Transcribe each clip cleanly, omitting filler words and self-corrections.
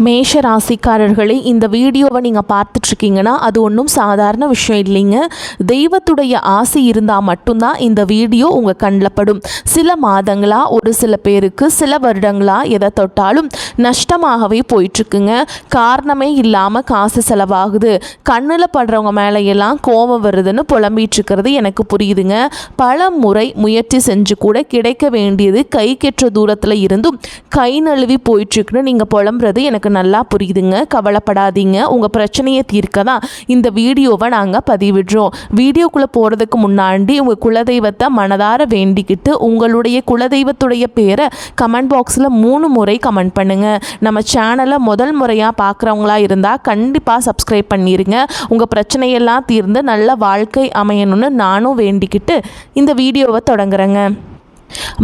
மேஷ ராசிக்காரர்களை இந்த வீடியோவை நீங்கள் பார்த்துட்ருக்கீங்கன்னா அது ஒன்றும் சாதாரண விஷயம் இல்லைங்க. தெய்வத்துடைய ஆசை இருந்தால் மட்டும்தான் இந்த வீடியோ உங்கள் கண்ணில் படும். சில மாதங்களாக ஒரு சில பேருக்கு சில வருடங்களாக எதை தொட்டாலும் நஷ்டமாகவே போயிட்டுருக்குங்க. காரணமே இல்லாமல் காசு செலவாகுது, கண்ணில் படுறவங்க மேலையெல்லாம் கோபம் வருதுன்னு புலம்பிகிட்ருக்கிறது எனக்கு புரியுதுங்க. பல முறை முயற்சி செஞ்சு கூட கிடைக்க வேண்டியது கை கெற்ற தூரத்தில் இருந்தும் கை நழுவி போயிட்டுருக்குன்னு நீங்கள் புலம்புறது எனக்கு நல்லா புரியுதுங்க. கவலைப்படாதீங்க, உங்கள் பிரச்சனையை தீர்க்க தான் இந்த வீடியோவை நாங்கள் பதிவிடுறோம். வீடியோக்குள்ளே போகிறதுக்கு முன்னாடி உங்கள் குலதெய்வத்தை மனதார வேண்டிக்கிட்டு உங்களுடைய குலதெய்வத்துடைய பேரை கமெண்ட் பாக்ஸில் 3 முறை கமெண்ட் பண்ணுங்கள். நம்ம சேனலை முதல் முறையாக பார்க்குறவங்களா இருந்தால் கண்டிப்பாக சப்ஸ்கிரைப் பண்ணிடுங்க. உங்கள் பிரச்சனையெல்லாம் தீர்ந்து நல்ல வாழ்க்கை அமையணும்னு நானும் வேண்டிக்கிட்டு இந்த வீடியோவை தொடங்குறேங்க.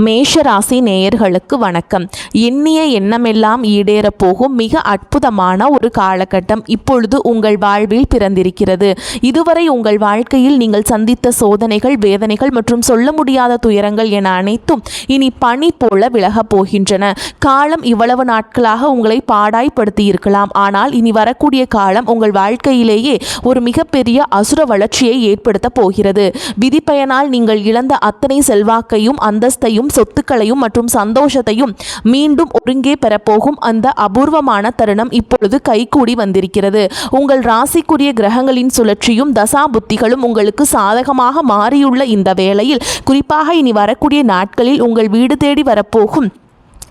மேஷராசி நேயர்களுக்கு வணக்கம். எண்ணிய எண்ணமெல்லாம் ஈடேற போகும் மிக அற்புதமான ஒரு காலகட்டம் இப்பொழுது உங்கள் வாழ்வில் பிறந்திருக்கிறது. இதுவரை உங்கள் வாழ்க்கையில் நீங்கள் சந்தித்த சோதனைகள், வேதனைகள் மற்றும் சொல்ல முடியாத துயரங்கள் என அனைத்தும் இனி பனி போல விலகப் போகின்றன. காலம் இவ்வளவு நாட்களாக உங்களை பாடாய்படுத்தி இருக்கலாம். ஆனால் இனி வரக்கூடிய காலம் உங்கள் வாழ்க்கையிலேயே ஒரு மிகப்பெரிய அசுர வளர்ச்சியை ஏற்படுத்த போகிறது. விதிப்பயனால் நீங்கள் இழந்த அத்தனை செல்வாக்கையும் அந்த சொத்துக்களையும் மற்றும் சந்தோஷத்தையும் மீண்டும் ஒருங்கே பெறப்போகும் அந்த அபூர்வமான தருணம் இப்பொழுது கைகூடி வந்திருக்கிறது. உங்கள் ராசிக்குரிய கிரகங்களின் சுழற்சியும் தசா புத்திகளும் உங்களுக்கு சாதகமாக மாறியுள்ள இந்த வேளையில், குறிப்பாக இனி வரக்கூடிய நாட்களில் உங்கள் வீடு தேடி வரப்போகும்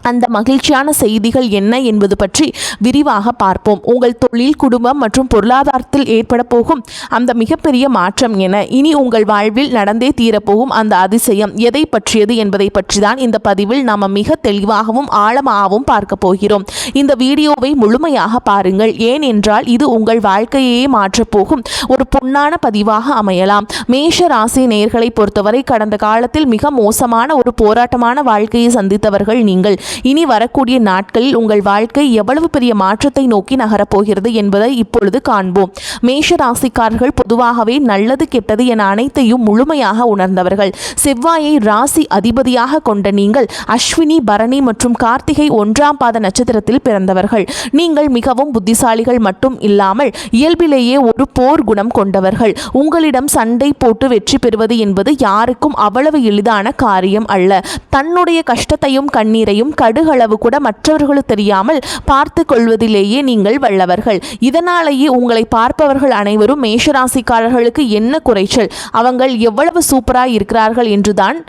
அந்த மகிழ்ச்சியான செய்திகள் என்ன என்பது பற்றி விரிவாக பார்ப்போம். உங்கள் தொழில், குடும்பம் மற்றும் பொருளாதாரத்தில் ஏற்பட போகும் அந்த மிகப்பெரிய மாற்றம் என, இனி உங்கள் வாழ்வில் நடந்தே தீரப்போகும் அந்த அதிசயம் எதை பற்றியது என்பதை பற்றி தான் இந்த பதிவில் நாம் மிக தெளிவாகவும் ஆழமாகவும் பார்க்க போகிறோம். இந்த வீடியோவை முழுமையாக பாருங்கள். ஏனென்றால் இது உங்கள் வாழ்க்கையே மாற்றப்போகும் ஒரு பொன்னான பதிவாக அமையலாம். மேஷ ராசி நேயர்களை பொறுத்தவரை கடந்த காலத்தில் மிக மோசமான ஒரு போராட்டமான வாழ்க்கையை சந்தித்தவர்கள் நீங்கள். இனி வரக்கூடிய நாட்களில் உங்கள் வாழ்க்கை எவ்வளவு பெரிய மாற்றத்தை நோக்கி நகரப்போகிறது என்பதை இப்பொழுது காண்போம். மேஷ ராசிக்காரர்கள் பொதுவாகவே நல்லது கெட்டது என அனைத்தையும் முழுமையாக உணர்ந்தவர்கள். செவ்வாயை ராசி அதிபதியாக கொண்ட நீங்கள் அஸ்வினி, பரணி மற்றும் கார்த்திகை 1ஆம் பாத நட்சத்திரத்தில் பிறந்தவர்கள். நீங்கள் மிகவும் புத்திசாலிகள் மட்டும் இல்லாமல் இயல்பிலேயே ஒரு போர் குணம் கொண்டவர்கள். உங்களிடம் சண்டை போட்டு வெற்றி பெறுவது என்பது யாருக்கும் அவ்வளவு எளிதான காரியம் அல்ல. தன்னுடைய கஷ்டத்தையும் கண்ணீரையும் கடுகளவு கூட மற்றவர்களுக்கு தெரியாமல் பார்த்து கொள்வதிலேயே நீங்கள் வல்லவர்கள். இதனாலேயே உங்களை பார்ப்பவர்கள் அனைவரும் மேஷராசிக்காரர்களுக்கு என்ன குறைச்சல், அவங்கள் எவ்வளவு சூப்பராக இருக்கிறார்கள் என்றுதான்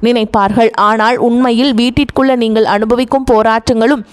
நினைப்பார்கள். ஆனால் உண்மையில் வீட்டிற்குள்ள நீங்கள் அனுபவிக்கும் போராட்டங்களும்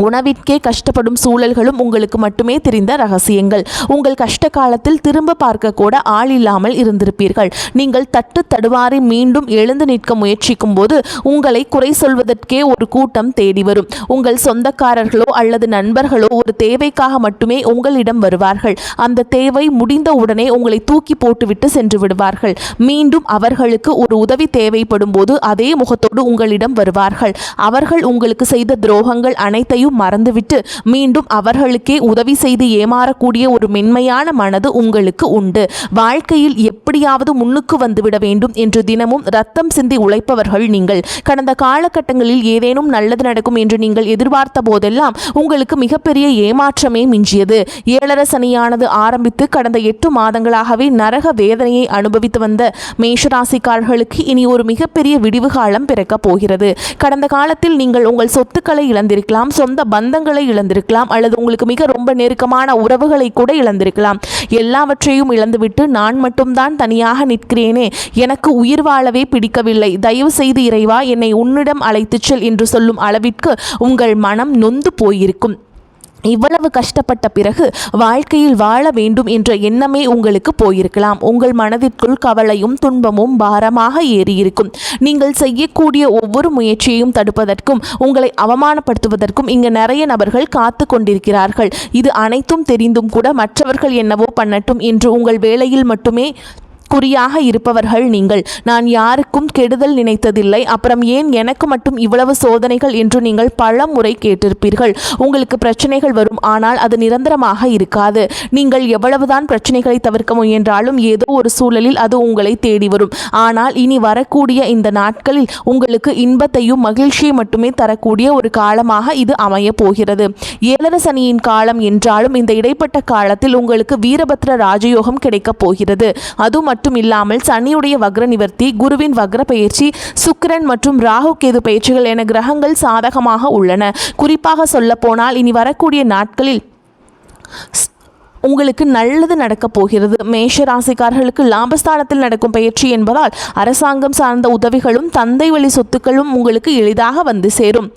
உணவிற்கே கஷ்டப்படும் சூழல்களும் உங்களுக்கு மட்டுமே தெரிந்த ரகசியங்கள். உங்கள் கஷ்ட காலத்தில் திரும்ப பார்க்க கூட ஆள் இல்லாமல் இருந்திருப்பீர்கள். நீங்கள் தட்டு தடுவாரி மீண்டும் எழுந்து நிற்க முயற்சிக்கும் போது உங்களை குறை சொல்வதற்கே ஒரு கூட்டம் தேடி வரும். உங்கள் சொந்தக்காரர்களோ அல்லது நண்பர்களோ ஒரு தேவைக்காக மட்டுமே உங்களிடம் வருவார்கள். அந்த தேவை முடிந்த உடனே உங்களை தூக்கி போட்டுவிட்டு சென்று விடுவார்கள். மீண்டும் அவர்களுக்கு ஒரு உதவி தேவைப்படும் போது அதே முகத்தோடு உங்களிடம் வருவார்கள். அவர்கள் உங்களுக்கு செய்த துரோகங்கள் அனைத்தையும் மறந்துவிட்டு மீண்டும் அவர்களுக்கே உதவி செய்து ஏமாறக்கூடிய ஒரு மென்மையான மனது உங்களுக்கு உண்டு. வாழ்க்கையில் எப்படியாவது முன்னுக்கு வந்துவிட வேண்டும் என்று தினமும் ரத்தம் சிந்தி உழைப்பவர்கள் நீங்கள். கடந்த காலகட்டங்களில் ஏதேனும் நல்லது நடக்கும் என்று நீங்கள் எதிர்பார்த்த போதெல்லாம் உங்களுக்கு மிகப்பெரிய ஏமாற்றமே மிஞ்சியது. 7.5 சனியானது ஆரம்பித்து கடந்த 8 மாதங்களாகவே நரக வேதனையை அனுபவித்து வந்த மேஷராசிக்காரர்களுக்கு இனி ஒரு மிகப்பெரிய விடிவு காலம் பிறக்கப் போகிறது. கடந்த காலத்தில் நீங்கள் உங்கள் சொத்துக்களை இழந்திருக்கலாம், சொந்த பந்தங்களை இழந்திருக்கலாம், அல்லது உங்களுக்கு மிக ரொம்ப நெருக்கமான உறவுகளை கூட இழந்திருக்கலாம். எல்லாவற்றையும் இழந்துவிட்டு நான் மட்டும்தான் தனியாக நிற்கிறேனே, எனக்கு உயிர் வாழவே பிடிக்கவில்லை, தயவு செய்து இறைவா என்னை உன்னிடம் அழைத்துச் செல் என்று சொல்லும் அளவிற்கு உங்கள் மனம் நொந்து போயிருக்கும். இவ்வளவு கஷ்டப்பட்ட பிறகு வாழ்க்கையில் வாழ வேண்டும் என்ற எண்ணமே உங்களுக்கு போயிருக்கலாம். உங்கள் மனதிற்குள் கவலையும் துன்பமும் பாரமாக ஏறியிருக்கும். நீங்கள் செய்யக்கூடிய ஒவ்வொரு முயற்சியையும் தடுப்பதற்கும் உங்களை அவமானப்படுத்துவதற்கும் இங்கு நிறைய நபர்கள் காத்து கொண்டிருக்கிறார்கள். இது அனைத்தும் தெரிந்தும் கூட மற்றவர்கள் என்னவோ பண்ணட்டும் என்று உங்கள் வேலையில் மட்டுமே குறியாக இருப்பவர்கள் நீங்கள். நான் யாருக்கும் கெடுதல் நினைத்ததில்லை, அப்புறம் ஏன் எனக்கு மட்டும் இவ்வளவு சோதனைகள் என்று நீங்கள் பல முறை கேட்டிருப்பீர்கள். உங்களுக்கு பிரச்சனைகள் வரும், ஆனால் அது நிரந்தரமாக இருக்காது. நீங்கள் எவ்வளவுதான் பிரச்சனைகளை தவிர்க்க முயன்றாலும் ஏதோ ஒரு சூழலில் அது உங்களை தேடி வரும். ஆனால் இனி வரக்கூடிய இந்த நாட்களில் உங்களுக்கு இன்பத்தையும் மகிழ்ச்சியை மட்டுமே தரக்கூடிய ஒரு காலமாக இது அமைய போகிறது. ஏழரை சனியின் காலம் என்றாலும் இந்த இடைப்பட்ட காலத்தில் உங்களுக்கு வீரபத்ர ராஜயோகம் கிடைக்கப் போகிறது. அது மட்டும் இல்லாமல் சனியுடைய வக்ர நிவர்த்தி, குருவின் வக்ர பயிற்சி, சுக்கிரன் மற்றும் ராகு கேது பயிற்சிகள் என கிரகங்கள் சாதகமாக உள்ளன. குறிப்பாக சொல்ல போனால் இனி வரக்கூடிய நாட்களில் உங்களுக்கு நல்லது நடக்கப் போகிறது. மேஷ ராசிக்காரர்களுக்கு லாபஸ்தானத்தில் நடக்கும் பயிற்சி என்பதால் அரசாங்கம் சார்ந்த உதவிகளும் தந்தை வழி சொத்துக்களும் உங்களுக்கு எளிதாக வந்து சேரும்.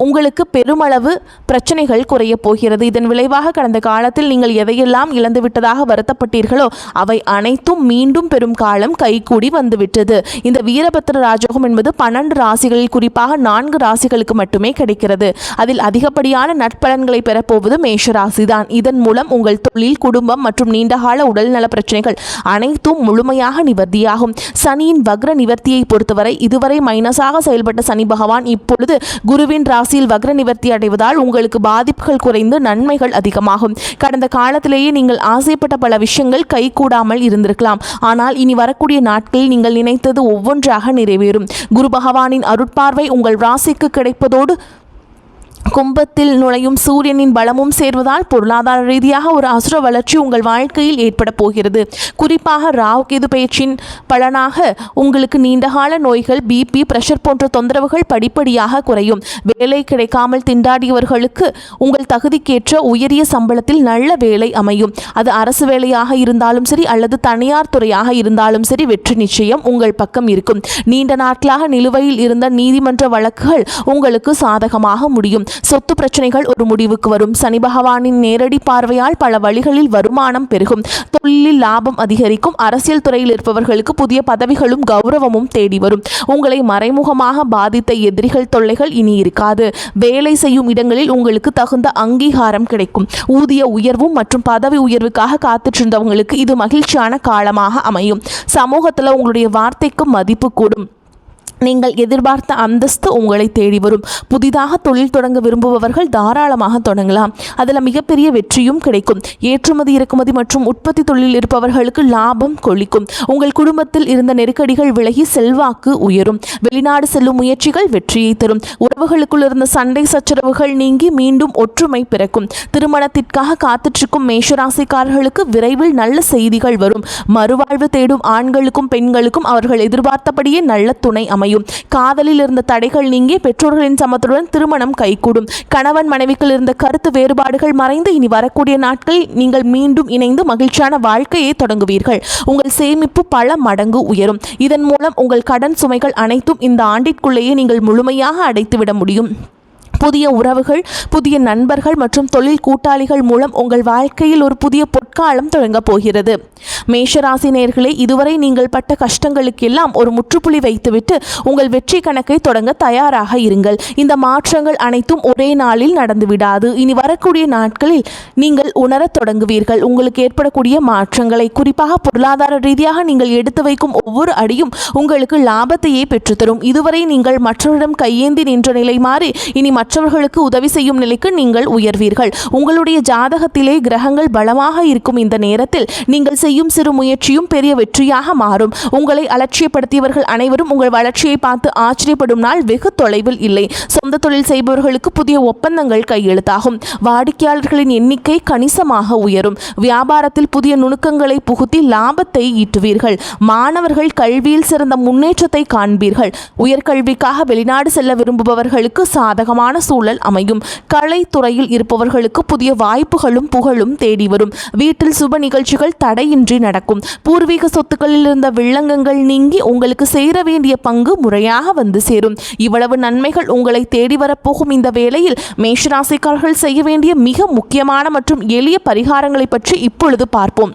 உங்களுக்கு பெருமளவு பிரச்சனைகள் குறைய போகிறது. இதன் விளைவாக கடந்த காலத்தில் நீங்கள் எதையெல்லாம் இழந்துவிட்டதாக வருத்தப்பட்டீர்களோ அவை அனைத்தும் மீண்டும் பெரும் காலம் கைகூடி வந்துவிட்டது. இந்த வீரபத்ர ராஜயோகம் என்பது 12 ராசிகளில் குறிப்பாக 4 ராசிகளுக்கு மட்டுமே கிடைக்கிறது. அதில் அதிகப்படியான நற்பலன்களை பெறப்போவது மேஷராசிதான். இதன் மூலம் உங்கள் தொழில், குடும்பம் மற்றும் நீண்டகால உடல்நல பிரச்சனைகள் அனைத்தும் முழுமையாக நிவர்த்தியாகும். சனியின் வக்ர நிவர்த்தியை பொறுத்தவரை இதுவரை மைனஸாக செயல்பட்ட சனி பகவான் இப்பொழுது குருவின் ராசியில் வக்ர நிவர்த்தி அடைவதால் உங்களுக்கு பாதிப்புகள் குறைந்து நன்மைகள் அதிகமாகும். கடந்த காலத்திலேயே நீங்கள் ஆசைப்பட்ட பல விஷயங்கள் கைகூடாமல் இருந்திருக்கலாம். ஆனால் இனி வரக்கூடிய நாட்களில் நீங்கள் நினைத்தது ஒவ்வொன்றாக நிறைவேறும். குரு பகவானின் அருட்பார்வை உங்கள் ராசிக்கு கிடைப்பதோடு கும்பத்தில் நுழையும் சூரியனின் பலமும் சேர்வதால் பொருளாதார ரீதியாக ஒரு அசுர வளர்ச்சி உங்கள் வாழ்க்கையில் ஏற்பட போகிறது. குறிப்பாக ராகு கேது பயிற்சியின் பலனாக உங்களுக்கு நீண்டகால நோய்கள், பிபி, பிரஷர் போன்ற தொந்தரவுகள் படிப்படியாக குறையும். வேலை கிடைக்காமல் திண்டாடியவர்களுக்கு உங்கள் தகுதிக்கேற்ற உயரிய சம்பளத்தில் நல்ல வேலை அமையும். அது அரசு வேலையாக இருந்தாலும் சரி அல்லது தனியார் துறையாக இருந்தாலும் சரி வெற்றி நிச்சயம் உங்கள் பக்கம் இருக்கும். நீண்ட நாட்களாக நிலுவையில் இருந்த நீதிமன்ற வழக்குகள் உங்களுக்கு சாதகமாக முடியும். சொத்து பிரச்சனைகள் ஒரு முடிவுக்கு வரும். சனி பகவானின் நேரடி பார்வையால் பல வழிகளில் வருமானம் பெருகும். தொழிலில் லாபம் அதிகரிக்கும். அரசியல் துறையில் இருப்பவர்களுக்கு புதிய பதவிகளும் கௌரவமும் தேடி வரும். உங்களை மறைமுகமாக பாதித்த எதிரிகள் தொல்லைகள் இனி இருக்காது. வேலை செய்யும் இடங்களில் உங்களுக்கு தகுந்த அங்கீகாரம் கிடைக்கும். ஊதிய உயர்வும் மற்றும் பதவி உயர்வுக்காக காத்துச்சிருந்தவங்களுக்கு இது மகிழ்ச்சியான காலமாக அமையும். சமூகத்தில் உங்களுடைய வார்த்தைக்கு மதிப்பு கூடும். நீங்கள் எதிர்பார்த்த அந்தஸ்து உங்களை தேடி வரும். புதிதாக தொழில் தொடங்க விரும்புபவர்கள் தாராளமாக தொடங்கலாம். அதில் மிகப்பெரிய வெற்றியும் கிடைக்கும். ஏற்றுமதி, இறக்குமதி மற்றும் உற்பத்தி தொழில் இருப்பவர்களுக்கு லாபம் கொளிக்கும். உங்கள் குடும்பத்தில் இருந்த நெருக்கடிகள் விலகி செல்வாக்கு உயரும். வெளிநாடு செல்லும் முயற்சிகள் வெற்றியை தரும். உறவுகளுக்குள் இருந்த சண்டை சச்சரவுகள் நீங்கி மீண்டும் ஒற்றுமை பிறக்கும். திருமணத்திற்காக காத்துச்சிருக்கும் மேஷராசிக்காரர்களுக்கு விரைவில் நல்ல செய்திகள் வரும். மறுவாழ்வு தேடும் ஆண்களுக்கும் பெண்களுக்கும் அவர்கள் எதிர்பார்த்தபடியே நல்ல துணை அமையும். காதலில் இருந்த தடைகள் நீங்கி பெற்றோர்களின் சம்மதத்துடன் திருமணம் கைகூடும். கணவன் மனைவிக்குள் இருந்த கருத்து வேறுபாடுகள் மறைந்து இனி வரக்கூடிய நாட்களில் நீங்கள் மீண்டும் இணைந்து மகிழ்ச்சியான வாழ்க்கையை தொடங்குவீர்கள். உங்கள் சேமிப்பு பல மடங்கு உயரும். இதன் மூலம் உங்கள் கடன் சுமைகள் அனைத்தும் இந்த ஆண்டிற்குள்ளேயே நீங்கள் முழுமையாக அடைத்துவிட முடியும். புதிய உறவுகள், புதிய நண்பர்கள் மற்றும் தொழில் கூட்டாளிகள் மூலம் உங்கள் வாழ்க்கையில் ஒரு புதிய பொற்காலம் தொடங்கப் போகிறது. மேஷராசி நேயர்களே, இதுவரை நீங்கள் பட்ட கஷ்டங்களுக்கெல்லாம் ஒரு முற்றுப்புள்ளி வைத்துவிட்டு உங்கள் வெற்றி கணக்கை தொடங்க தயாராக இருங்கள். இந்த மாற்றங்கள் அனைத்தும் ஒரே நாளில் நடந்துவிடாது. இனி வரக்கூடிய நாட்களில் நீங்கள் உணரத் தொடங்குவீர்கள் உங்களுக்கு ஏற்படக்கூடிய மாற்றங்களை. குறிப்பாக பொருளாதார ரீதியாக நீங்கள் எடுத்து வைக்கும் ஒவ்வொரு அடியும் உங்களுக்கு லாபத்தையே பெற்றுத்தரும். இதுவரை நீங்கள் மற்றவரிடம் கையேந்தி நின்ற நிலை மாறி இனி மற்றவர்களுக்கு உதவி செய்யும் நிலைக்கு நீங்கள் உயர்வீர்கள். உங்களுடைய ஜாதகத்திலே கிரகங்கள் பலமாக இருக்கும் இந்த நேரத்தில் நீங்கள் செய்யும் சிறு முயற்சியும் பெரிய வெற்றியாக மாறும். உங்களை அலட்சியப்படுத்தியவர்கள் அனைவரும் உங்கள் வளர்ச்சியை பார்த்து ஆச்சரியப்படும் நாள் வெகு தொலைவில் இல்லை. சொந்த தொழில் செய்பவர்களுக்கு புதிய ஒப்பந்தங்கள் கையெழுத்தாகும். வாடிக்கையாளர்களின் எண்ணிக்கை கணிசமாக உயரும். வியாபாரத்தில் புதிய நுணுக்கங்களை புகுத்தி லாபத்தை ஈட்டுவீர்கள். மாணவர்கள் கல்வியில் சிறந்த முன்னேற்றத்தை காண்பீர்கள். உயர்கல்விக்காக வெளிநாடு செல்ல விரும்புபவர்களுக்கு சாதகமான சூழல் அமையும். கலைத்துறையில் இருப்பவர்களுக்கு புதிய வாய்ப்புகளும் புகழும் தேடி வரும். வீட்டில் சுப நிகழ்ச்சிகள் தடையின்றி நடக்கும். பூர்வீக சொத்துக்களில் இருந்த வில்லங்கங்கள் நீங்கி உங்களுக்கு சேர வேண்டிய பங்கு முறையாக வந்து சேரும். இவ்வளவு நன்மைகள் உங்களை தேடி வரப்போகும் இந்த வேளையில் மேஷராசிக்காரர்கள் செய்ய வேண்டிய மிக முக்கியமான மற்றும் எளிய பரிகாரங்களை பற்றி இப்பொழுது பார்ப்போம்.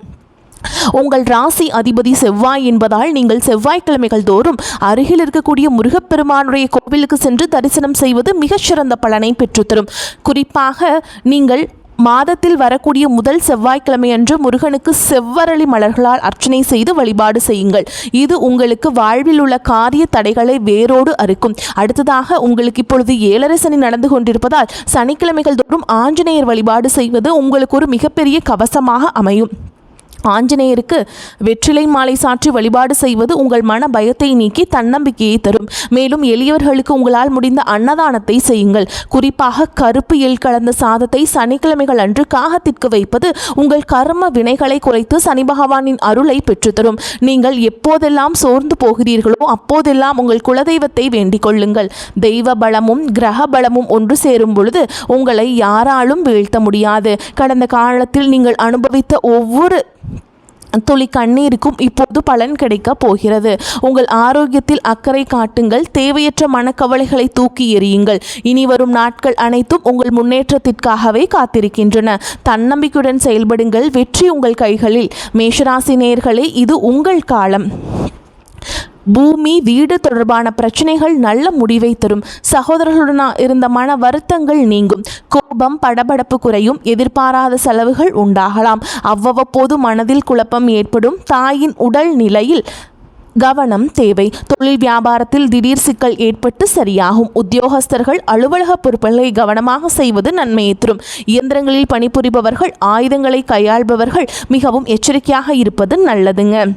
உங்கள் ராசி அதிபதி செவ்வாய் என்பதால் நீங்கள் செவ்வாய்க்கிழமைகள் தோறும் அருகில் இருக்கக்கூடிய முருகப்பெருமானுடைய கோவிலுக்கு சென்று தரிசனம் செய்வது மிகச்சிறந்த பலனை பெற்றுத்தரும். குறிப்பாக நீங்கள் மாதத்தில் வரக்கூடிய முதல் செவ்வாய்க்கிழமை அன்று முருகனுக்கு செவ்வரளி மலர்களால் அர்ச்சனை செய்து வழிபாடு செய்யுங்கள். இது உங்களுக்கு வாழ்வில் உள்ள காரிய தடைகளை வேரோடு அறுக்கும். அடுத்ததாக உங்களுக்கு இப்பொழுது 7.5 சனி நடந்து கொண்டிருப்பதால் சனிக்கிழமைகள் தோறும் ஆஞ்சநேயர் வழிபாடு செய்வது உங்களுக்கு ஒரு மிகப்பெரிய கவசமாக அமையும். ஆஞ்சநேயருக்கு வெற்றிலை மாலை சாற்றி வழிபாடு செய்வது உங்கள் மன பயத்தை நீக்கி தன்னம்பிக்கையை தரும். மேலும் எளியவர்களுக்கு உங்களால் முடிந்த அன்னதானத்தை செய்யுங்கள். குறிப்பாக கருப்பு எள் கலந்த சாதத்தை சனிக்கிழமைகள் அன்று காகத்திற்கு வைப்பது உங்கள் கர்ம வினைகளை குறைத்து சனி பகவானின் அருளை பெற்றுத்தரும். நீங்கள் எப்போதெல்லாம் சோர்ந்து போகிறீர்களோ அப்போதெல்லாம் உங்கள் குலதெய்வத்தை வேண்டிக் கொள்ளுங்கள். தெய்வ பலமும் கிரக பலமும் ஒன்று சேரும் பொழுது உங்களை யாராலும் வீழ்த்த முடியாது. கடந்த காலத்தில் நீங்கள் அனுபவித்த ஒவ்வொரு துளி கண்ணீருக்கும் இப்போது பலன் கிடைக்க போகிறது. உங்கள் ஆரோக்கியத்தில் அக்கறை காட்டுங்கள். தேவையற்ற மனக்கவலைகளை தூக்கி எறியுங்கள். இனி வரும் நாட்கள் அனைத்தும் உங்கள் முன்னேற்றத்திற்காகவே காத்திருக்கின்றன. தன்னம்பிக்கையுடன் செயல்படுங்கள். வெற்றி உங்கள் கைகளில். மேஷராசி நேயர்களே, இது உங்கள் காலம். பூமி வீடு தொடர்பான பிரச்சனைகள் நல்ல முடிவை தரும். சகோதரர்களுடன் இருந்த மன வருத்தங்கள் நீங்கும். கோபம் படபடப்பு குறையும். எதிர்பாராத செலவுகள் உண்டாகலாம். அவ்வப்போது மனதில் குழப்பம் ஏற்படும். தாயின் உடல் நிலையில் கவனம் தேவை. தொழில் வியாபாரத்தில் திடீர் சிக்கல் ஏற்பட்டு சரியாகும். உத்தியோகஸ்தர்கள் அலுவலக பொறுப்புகளை கவனமாக செய்வது நன்மையை தரும். இயந்திரங்களில் பணிபுரிபவர்கள், ஆயுதங்களை கையாள்பவர்கள் மிகவும் எச்சரிக்கையாக இருப்பது நல்லதுங்க.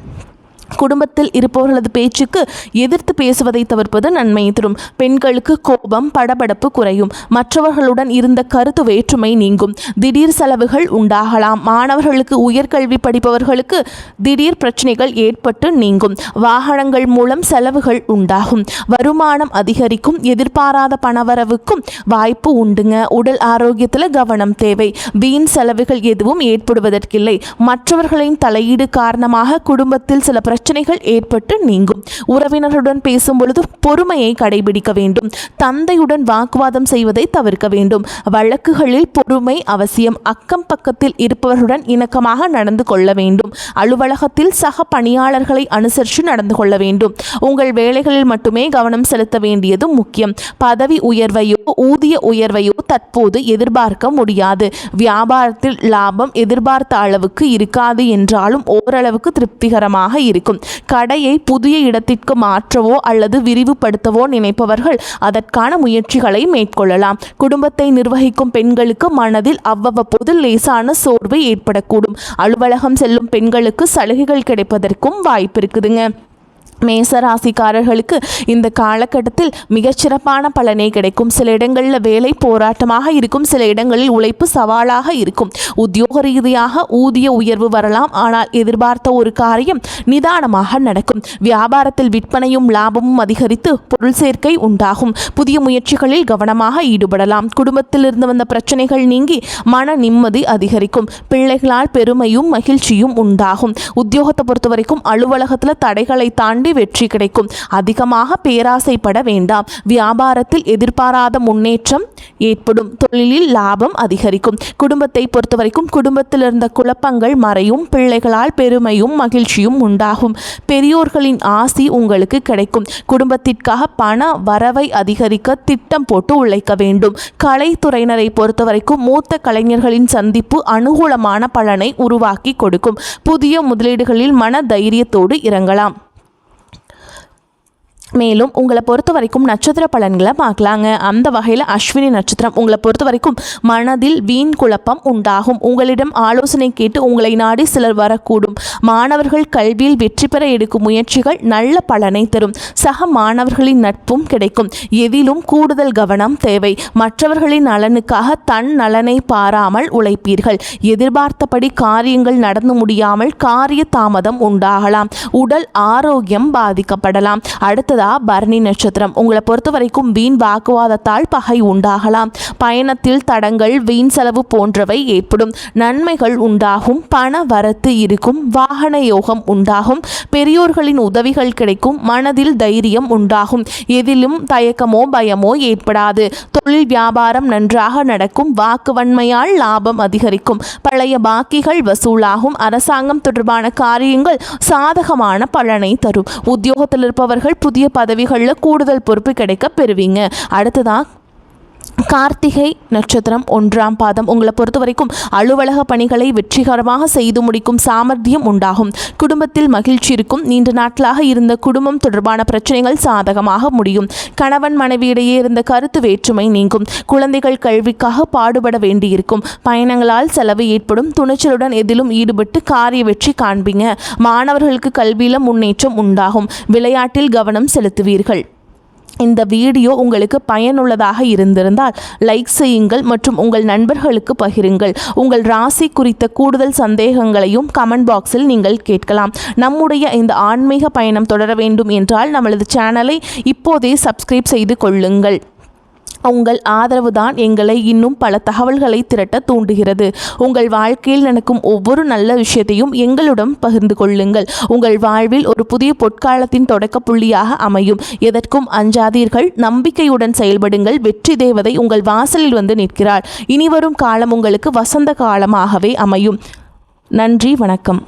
குடும்பத்தில் இருப்பவர்களது பேச்சுக்கு எதிர்த்து பேசுவதை தவிர்ப்பது நன்மையை தரும். பெண்களுக்கு கோபம் படபடப்பு குறையும். மற்றவர்களுடன் இருந்த கருத்து வேற்றுமை நீங்கும். திடீர் செலவுகள் உண்டாகலாம். மாணவர்களுக்கு, உயர்கல்வி படிப்பவர்களுக்கு திடீர் பிரச்சனைகள் ஏற்பட்டு நீங்கும். வாகனங்கள் மூலம் செலவுகள் உண்டாகும். வருமானம் அதிகரிக்கும். எதிர்பாராத பணவரவுக்கும் வாய்ப்பு உண்டுங்க. உடல் ஆரோக்கியத்தில் கவனம் தேவை. வீண் செலவுகள் எதுவும் ஏற்படுவதற்கில்லை. மற்றவர்களின் தலையீடு காரணமாக குடும்பத்தில் சில பிரச்சனைகள் ஏற்பட்டு நீங்கும். உறவினர்களுடன் பேசும் பொழுது பொறுமையை கடைபிடிக்க வேண்டும். தந்தையுடன் வாக்குவாதம் செய்வதை தவிர்க்க வேண்டும். வழக்குகளில் பொறுமை அவசியம். அக்கம் பக்கத்தில் இருப்பவர்களுடன் இணக்கமாக நடந்து கொள்ள வேண்டும். அலுவலகத்தில் சக பணியாளர்களை அனுசரித்து நடந்து கொள்ள வேண்டும். உங்கள் வேலைகளில் மட்டுமே கவனம் செலுத்த வேண்டியது முக்கியம். பதவி உயர்வையோ ஊதிய உயர்வையோ தற்போது எதிர்பார்க்க முடியாது. வியாபாரத்தில் லாபம் எதிர்பார்த்த அளவுக்கு இருக்காது என்றாலும் ஓரளவுக்கு திருப்திகரமாக இருக்கும். கடையை புதிய இடத்திற்கு மாற்றவோ அல்லது விரிவுபடுத்தவோ நினைப்பவர்கள் அதற்கான முயற்சிகளை மேற்கொள்ளலாம். குடும்பத்தை நிர்வகிக்கும் பெண்களுக்கு மனதில் அவ்வப்போது லேசான சோர்வு ஏற்படக்கூடும். அலுவலகம் செல்லும் பெண்களுக்கு சலுகைகள் கிடைப்பதற்கும் வாய்ப்பு இருக்குதுங்க. மேசராசிக்காரர்களுக்கு இந்த காலகட்டத்தில் மிகச்சிறப்பான பலனே கிடைக்கும். சில இடங்களில் வேலை போராட்டமாக இருக்கும். சில இடங்களில் உழைப்பு சவாலாக இருக்கும். உத்தியோக ரீதியாக ஊதிய உயர்வு வரலாம். ஆனால் எதிர்பார்த்த ஒரு காரியம் நிதானமாக நடக்கும். வியாபாரத்தில் விற்பனையும் லாபமும் அதிகரித்து பொருள் சேர்க்கை உண்டாகும். புதிய முயற்சிகளில் கவனமாக ஈடுபடலாம். குடும்பத்தில் இருந்து வந்த பிரச்சனைகள் நீங்கி மன நிம்மதி அதிகரிக்கும். பிள்ளைகளால் பெருமையும் மகிழ்ச்சியும் உண்டாகும். உத்தியோகத்தை பொறுத்த வரைக்கும் அலுவலகத்தில் தடைகளை தாண்டி வெற்றி கிடைக்கும். அதிகமாக பேராசைப்பட வேண்டாம். வியாபாரத்தில் எதிர்பாராத முன்னேற்றம் ஏற்படும். தொழிலில் லாபம் அதிகரிக்கும். குடும்பத்தை பொறுத்தவரைக்கும் குடும்பத்தில் இருந்த குழப்பங்கள் மறையும். பிள்ளைகளால் பெருமையும் மகிழ்ச்சியும் உண்டாகும். பெரியோர்களின் ஆசி உங்களுக்கு கிடைக்கும். குடும்பத்திற்காக பண வரவை அதிகரிக்க திட்டம் போட்டு உழைக்க வேண்டும். கலைத்துறையினரை பொறுத்தவரைக்கும் மூத்த கலைஞர்களின் சந்திப்பு அனுகூலமான பலனை உருவாக்கி கொடுக்கும். புதிய முதலீடுகளில் மன தைரியத்தோடு இறங்கலாம். மேலும் உங்களை பொறுத்த வரைக்கும் நட்சத்திர பலன்களை பார்க்கலாங்க. அந்த வகையில் அஸ்வினி நட்சத்திரம் உங்களை பொறுத்த வரைக்கும் மனதில் வீண் குழப்பம் உண்டாகும். உங்களிடம் ஆலோசனை கேட்டு உங்களை நாடி சிலர் வரக்கூடும். மாணவர்கள் கல்வியில் வெற்றி பெற எடுக்கும் முயற்சிகள் நல்ல பலனை தரும். சக மாணவர்களின் நட்பும் கிடைக்கும். எதிலும் கூடுதல் கவனம் தேவை. மற்றவர்களின் நலனுக்காக தன் நலனை பாராமல் உழைப்பீர்கள். எதிர்பார்த்தபடி காரியங்கள் நடந்து முடியாமல் காரிய தாமதம் உண்டாகலாம். உடல் ஆரோக்கியம் பாதிக்கப்படலாம். அடுத்ததாக பரணி நட்சத்திரம் உங்களை பொறுத்த வரைக்கும் வீண் வாக்குவாதத்தால் பகை உண்டாகலாம். பயணத்தில் தடங்கள், வீண் செலவு போன்றவை ஏற்படும். நன்மைகள் உண்டாகும். பண வரத்து இருக்கும். வாகன யோகம் உண்டாகும். பெரியோர்களின் உதவிகள் கிடைக்கும். மனதில் தைரியம் உண்டாகும். எதிலும் தயக்கமோ பயமோ ஏற்படாது. தொழில் வியாபாரம் நன்றாக நடக்கும். வாக்குவன்மையால் லாபம் அதிகரிக்கும். பழைய பாக்கிகள் வசூலாகும். அரசாங்கம் தொடர்பான காரியங்கள் சாதகமான பலனை தரும். உத்தியோகத்தில் இருப்பவர்கள் புதிய பதவிகளில் கூடுதல் பொறுப்பு கிடைக்க பெறுவீங்க. அடுத்ததான் கார்த்திகை நட்சத்திரம் 1ஆம் பாதம். உங்களை பொறுத்த வரைக்கும் அலுவலக பணிகளை வெற்றிகரமாக செய்து முடிக்கும் சாமர்த்தியம் உண்டாகும். குடும்பத்தில் மகிழ்ச்சி இருக்கும். நீண்ட நாட்களாக இருந்த குடும்பம் தொடர்பான பிரச்சனைகள் சாதகமாக முடியும். கணவன் மனைவியிடையே இருந்த கருத்து வேற்றுமை நீங்கும். குழந்தைகள் கல்விக்காக பாடுபட வேண்டியிருக்கும். பயணங்களால் செலவு ஏற்படும். துணிச்சலுடன் எதிலும் ஈடுபட்டு காரிய வெற்றி காண்பீங்க. மாணவர்களுக்கு கல்வியில முன்னேற்றம் உண்டாகும். விளையாட்டில் கவனம் செலுத்துவீர்கள். இந்த வீடியோ உங்களுக்கு பயனுள்ளதாக இருந்திருந்தால் லைக் செய்யுங்கள் மற்றும் உங்கள் நண்பர்களுக்கு பகிருங்கள். உங்கள் ராசி குறித்த கூடுதல் சந்தேகங்களையும் கமெண்ட் பாக்ஸில் நீங்கள் கேட்கலாம். நம்முடைய இந்த ஆன்மீக பயணம் தொடர வேண்டும் என்றால் நம்மளது சேனலை இப்போதே சப்ஸ்கிரைப் செய்து கொள்ளுங்கள். உங்கள் ஆதரவு தான் எங்களை இன்னும் பல தகவல்களை திரட்ட தூண்டுகிறது. உங்கள் வாழ்க்கையில் நடக்கும் ஒவ்வொரு நல்ல விஷயத்தையும் எங்களுடன் பகிர்ந்து கொள்ளுங்கள். உங்கள் வாழ்வில் ஒரு புதிய பொற்காலத்தின் தொடக்க புள்ளியாக அமையும். எதற்கும் அஞ்சாதீர்கள். நம்பிக்கையுடன் செயல்படுங்கள். வெற்றி தேவதை உங்கள் வாசலில் வந்து நிற்கிறார். இனிவரும் காலம் உங்களுக்கு வசந்த காலமாகவே அமையும். நன்றி, வணக்கம்.